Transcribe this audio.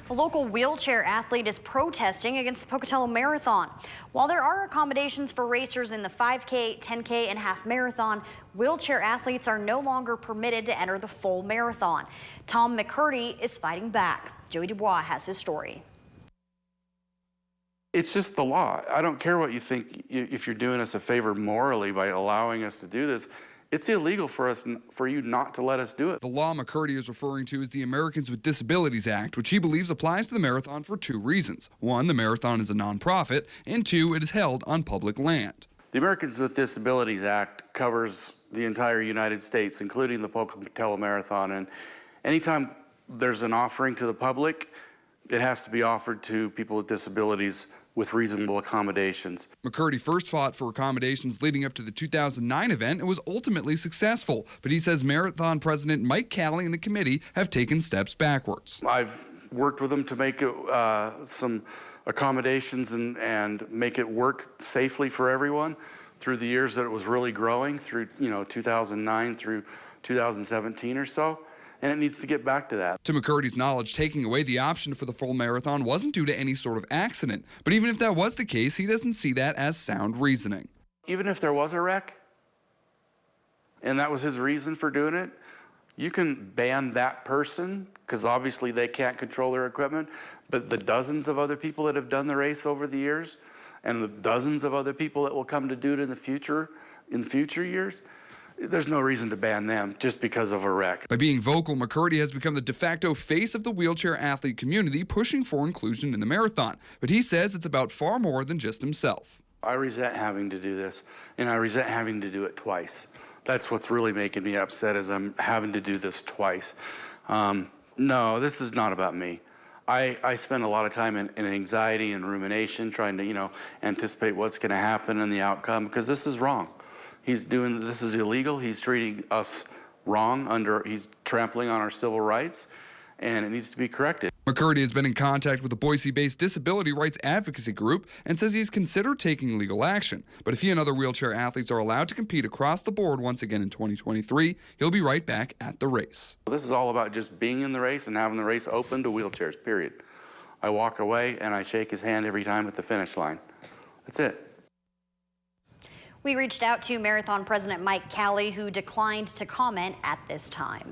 A local wheelchair athlete is protesting against the Pocatello Marathon. While there are accommodations for racers in the 5K, 10K, and half marathon, wheelchair athletes are no longer permitted to enter the full marathon. Tom McCurdy is fighting back. Joey Dubois has his story. It's just the law. I don't care what you think, if you're doing us a favor morally by allowing us to do this. It's illegal for you not to let us do it. The law McCurdy is referring to is the Americans with Disabilities Act, which he believes applies to the marathon for two reasons. One, the marathon is a nonprofit, and two, it is held on public land. The Americans with Disabilities Act covers the entire United States, including the Pocatello Marathon, and anytime there's an offering to the public, it has to be offered to people with disabilities with reasonable accommodations. McCurdy first fought for accommodations leading up to the 2009 event and was ultimately successful, but he says Marathon President Mike Calley and the committee have taken steps backwards. I've worked with them to make some accommodations and make it work safely for everyone through the years that it was really growing, through 2009 through 2017 or so. And it needs to get back to that. To McCurdy's knowledge, taking away the option for the full marathon wasn't due to any sort of accident. But even if that was the case, he doesn't see that as sound reasoning. Even if there was a wreck, and that was his reason for doing it, you can ban that person, because obviously they can't control their equipment, but the dozens of other people that have done the race over the years, and the dozens of other people that will come to do it in future years, there's no reason to ban them just because of a wreck. By being vocal, McCurdy has become the de facto face of the wheelchair athlete community, pushing for inclusion in the marathon. But he says it's about far more than just himself. I resent having to do this, and I resent having to do it twice. That's what's really making me upset, is I'm having to do this twice. No, this is not about me. I spend a lot of time in anxiety and rumination, trying to, anticipate what's going to happen and the outcome, because this is wrong. This is illegal. He's treating us wrong. He's trampling on our civil rights, and it needs to be corrected. McCurdy has been in contact with the Boise-based disability rights advocacy group and says he's considered taking legal action. But if he and other wheelchair athletes are allowed to compete across the board once again in 2023, he'll be right back at the race. This is all about just being in the race and having the race open to wheelchairs, period. I walk away and I shake his hand every time at the finish line. That's it. We reached out to Marathon President Mike Calley, who declined to comment at this time.